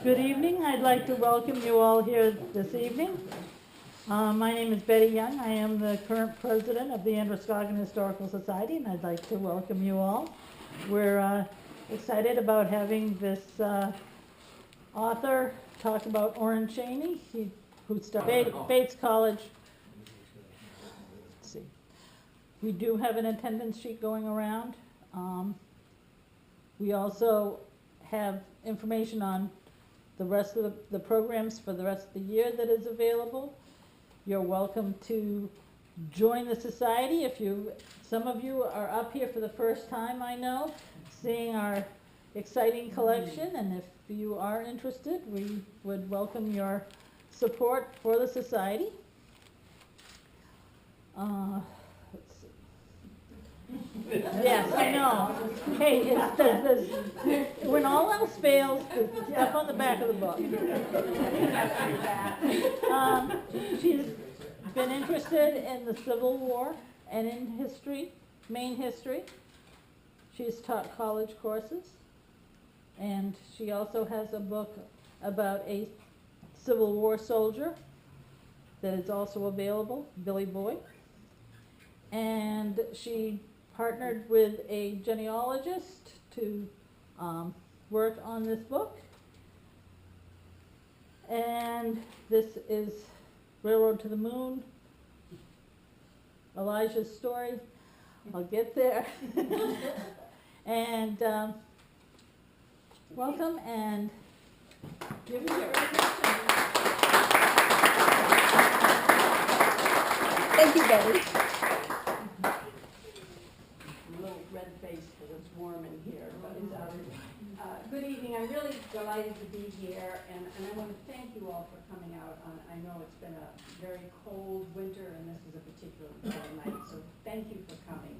Good evening. I'd like to welcome you all here this evening. My name is Betty Young. I am the current president of the Androscoggin Historical Society, and I'd like to welcome you all. We're excited about having this author talk about Oren Cheney, who started Bates College. Let's see. We do have an attendance sheet going around. We also have information on the rest of the programs for the rest of the year that is available. You're welcome to join the society. Some of you are up here for the first time, I know, seeing our exciting collection, and if you are interested, we would welcome your support for the society. Let's see. Yes, I know. Hey, when all else fails, it's up on the back of the book. She's been interested in the Civil War and in history, Maine history. She's taught college courses, and she also has a book about a Civil War soldier that is also available, Billy Boyd. And she partnered with a genealogist to work on this book. And this is Railroad to the Moon, Elijah's story. I'll get there. And welcome, and give me your introduction. Thank you, Betty. Face because it's warm in here. But good evening. I'm really delighted to be here, and I want to thank you all for coming out. I know it's been a very cold winter, and this is a particularly cold night, so thank you for coming.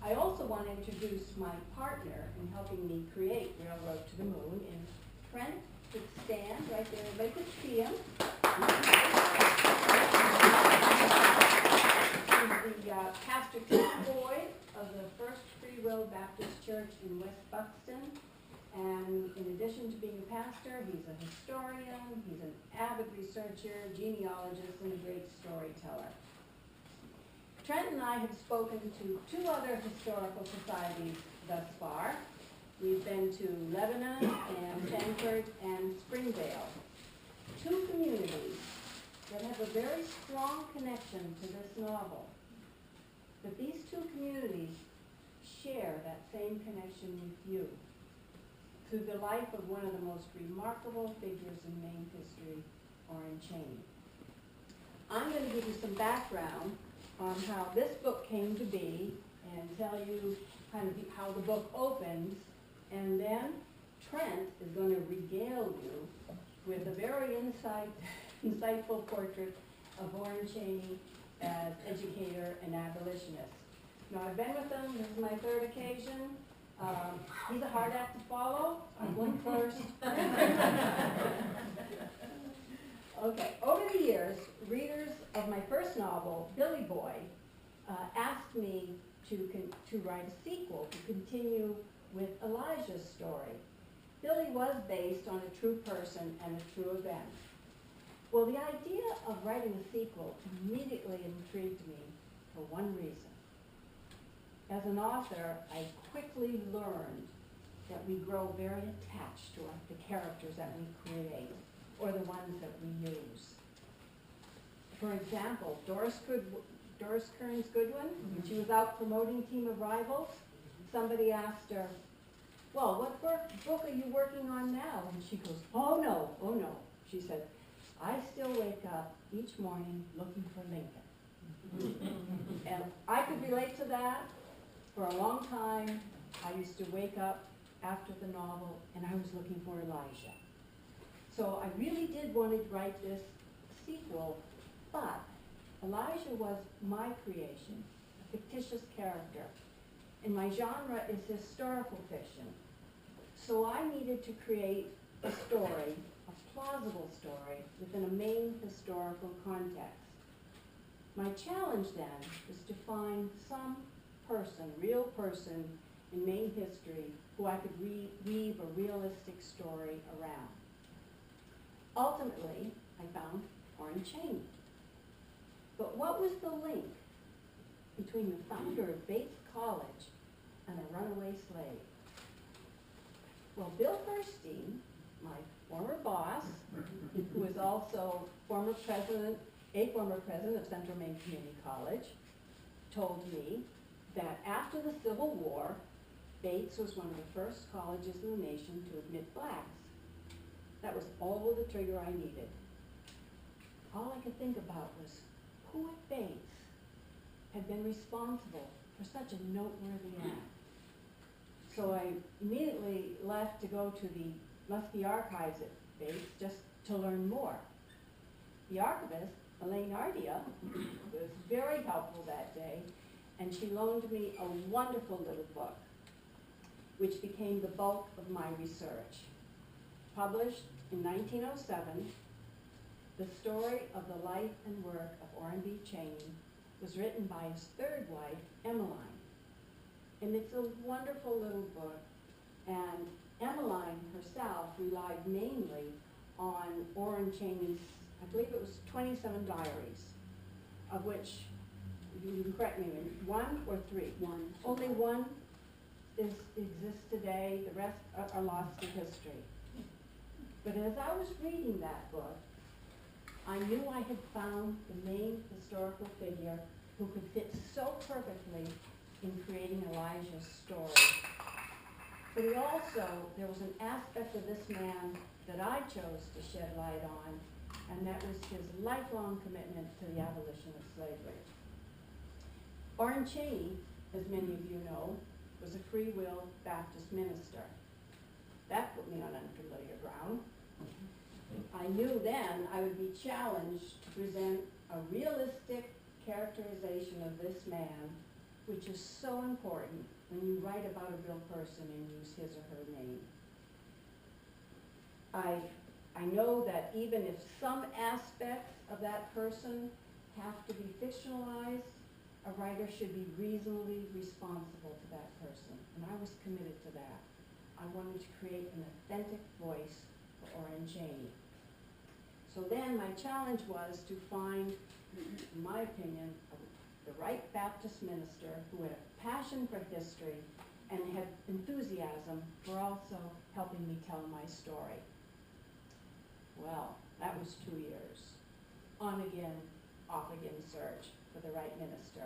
I also want to introduce my partner in helping me create Railroad to the Moon, and Trent could stand right there. Everybody could see him. He's the Pastor Trent Boyd of the First Freewill Baptist Church in West Buxton, and in addition to being a pastor, he's a historian, he's an avid researcher, genealogist, and a great storyteller. Trent and I have spoken to two other historical societies thus far. We've been to Lebanon and Sanford and Springdale, two communities that have a very strong connection to this novel. But these two communities share that same connection with you through the life of one of the most remarkable figures in Maine history, Oren Cheney. I'm going to give you some background on how this book came to be and tell you kind of how the book opens, and then Trent is going to regale you with a very insightful portrait of Oren Cheney as educator and abolitionist. Now, I've been with them, this is my third occasion. He's a hard act to follow. I'm going first. Okay, over the years, readers of my first novel, Billy Boyd, asked me to write a sequel to continue with Elijah's story. Billy was based on a true person and a true event. Well, the idea of writing a sequel immediately intrigued me for one reason. As an author, I quickly learned that we grow very attached to the characters that we create, or the ones that we use. For example, Doris Kearns Goodwin, when she was out promoting Team of Rivals, somebody asked her, well, what book are you working on now? And she goes, oh no. She said, I still wake up each morning looking for Lincoln. And I could relate to that. For a long time, I used to wake up after the novel and I was looking for Elijah. So I really did want to write this sequel, but Elijah was my creation, a fictitious character. And my genre is historical fiction. So I needed to create a story, a plausible story, within a Maine historical context. My challenge then was to find some person, real person, in Maine history who I could weave a realistic story around. Ultimately, I found Oren Cheney. But what was the link between the founder of Bates College and a runaway slave? Well, Bill Herstein, my former boss, who was also a former president of Central Maine Community College, told me that after the Civil War, Bates was one of the first colleges in the nation to admit blacks. That was all the trigger I needed. All I could think about was who at Bates had been responsible for such a noteworthy act. So I immediately left to go to the Muskie Archives at Bates just to learn more. The archivist, Elaine Ardia, was very helpful that day, and she loaned me a wonderful little book, which became the bulk of my research. Published in 1907, the story of the life and work of Oren B. Cheney was written by his third wife, Emmeline. And it's a wonderful little book, and Emmeline herself relied mainly on Oren Cheney's, I believe it was 27 diaries, of which, you can correct me, one or three? One. Only one exists today, the rest are lost to history. But as I was reading that book, I knew I had found the main historical figure who could fit so perfectly in creating Elijah's story. But he also, there was an aspect of this man that I chose to shed light on, and that was his lifelong commitment to the abolition of slavery. Oren Cheney, as many of you know, was a Free Will Baptist minister. That put me on unfamiliar ground. I knew then I would be challenged to present a realistic characterization of this man, which is so important when you write about a real person and use his or her name. I know that even if some aspects of that person have to be fictionalized, a writer should be reasonably responsible to that person, and I was committed to that. I wanted to create an authentic voice for Oren Cheney. So then my challenge was to find, in my opinion, the right Baptist minister who had a passion for history and had enthusiasm for also helping me tell my story. Well, that was 2 years. On again, off again search for the right minister.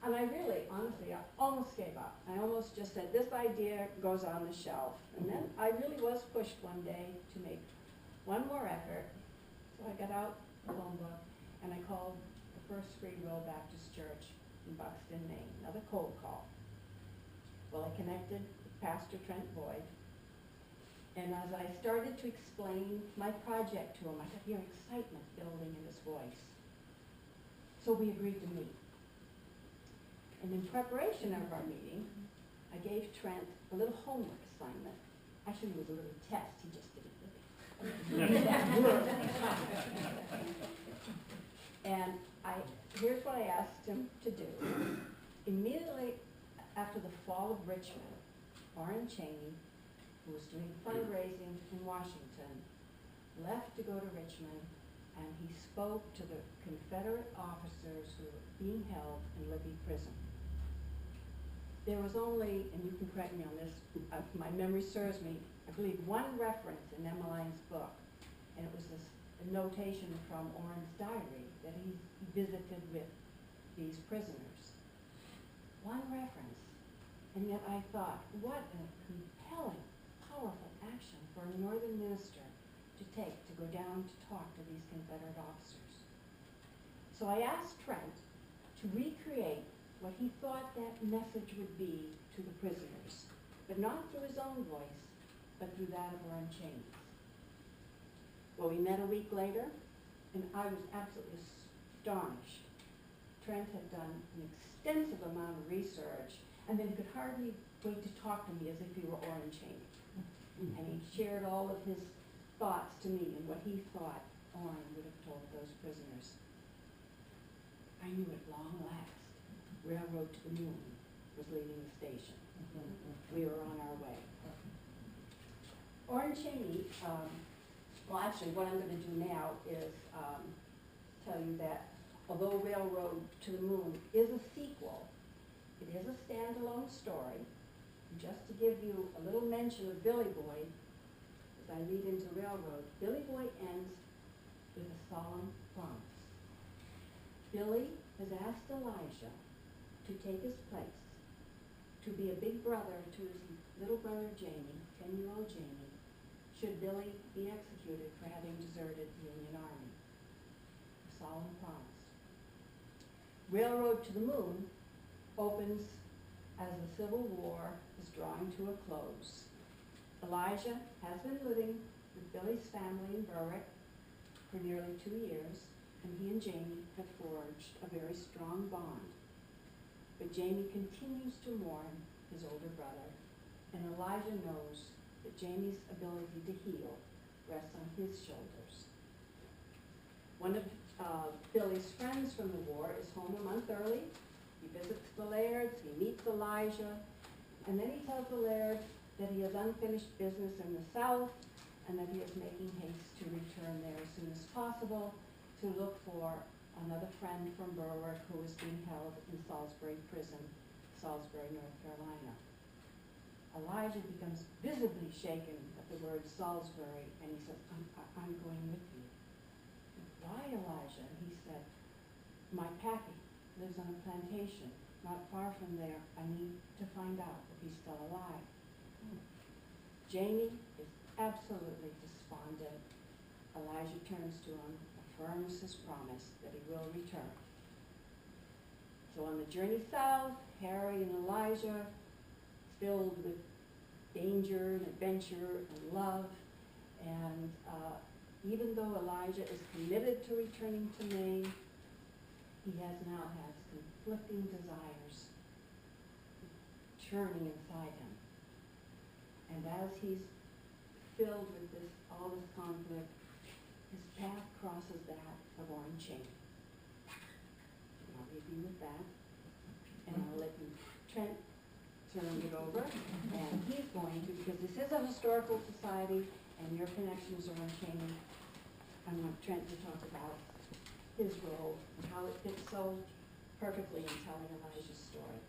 And I really, honestly, I almost gave up. I almost just said, this idea goes on the shelf. And then I really was pushed one day to make one more effort. So I got out the phone book and I called the First Freewill Baptist Church in Buxton, Maine, another cold call. Well, I connected with Pastor Trent Boyd. And as I started to explain my project to him, I could hear excitement building in his voice. So we agreed to meet. And in preparation of our meeting, I gave Trent a little homework assignment. Actually, it was a little test. He just didn't really. And here's what I asked him to do. Immediately after the fall of Richmond, Oren Cheney, who was doing fundraising in Washington, left to go to Richmond, and he spoke to the Confederate officers who were being held in Libby Prison. There was only, and you can correct me on this, if my memory serves me, I believe one reference in Emmeline's book, and it was this notation from Oren's diary that he visited with these prisoners. One reference. And yet I thought, what a compelling, powerful action for a northern minister to take to go down to talk to these Confederate officers. So I asked Trent to recreate what he thought that message would be to the prisoners, but not through his own voice, but through that of Oren Cheney. Well, we met a week later, and I was absolutely astonished. Trent had done an extensive amount of research, and then he could hardly wait to talk to me as if he were Oren Cheney. And he shared all of his thoughts to me and what he thought Oren would have told those prisoners. I knew at long last, Railroad to the Moon was leaving the station. We were on our way. Oren Cheney, well actually what I'm going to do now is tell you that although Railroad to the Moon is a sequel, it is a standalone story. Just to give you a little mention of Billy Boyd, as I read into Railroad, Billy Boyd ends with a solemn promise. Billy has asked Elijah to take his place, to be a big brother to his little brother Jamie, 10-year-old Jamie, should Billy be executed for having deserted the Union Army. A solemn promise. Railroad to the Moon opens as the Civil War is drawing to a close. Elijah has been living with Billy's family in Berwick for nearly 2 years, and he and Jamie have forged a very strong bond. But Jamie continues to mourn his older brother, and Elijah knows that Jamie's ability to heal rests on his shoulders. One of Billy's friends from the war is home a month early. He visits the Lairds, he meets Elijah, and then he tells the Laird that he has unfinished business in the South and that he is making haste to return there as soon as possible to look for another friend from Berwick who is being held in Salisbury Prison, Salisbury, North Carolina. Elijah becomes visibly shaken at the word Salisbury, and he says, I'm going with you. Why, Elijah? And he said, my pappy lives on a plantation not far from there. I need to find out if he's still alive. Jamie is absolutely despondent. Elijah turns to him, affirms his promise that he will return. So on the journey south, Harry and Elijah, filled with danger and adventure and love, and even though Elijah is committed to returning to Maine, he now has conflicting desires churning inside him. And as he's filled with all this conflict, his path crosses that of Oren Cheney. And I'll leave you with that. And I'll let Trent turn it over. And he's going to, because this is a historical society and your connection is Oren Cheney, I want Trent to talk about his role and how it fits so perfectly in telling Elijah's story.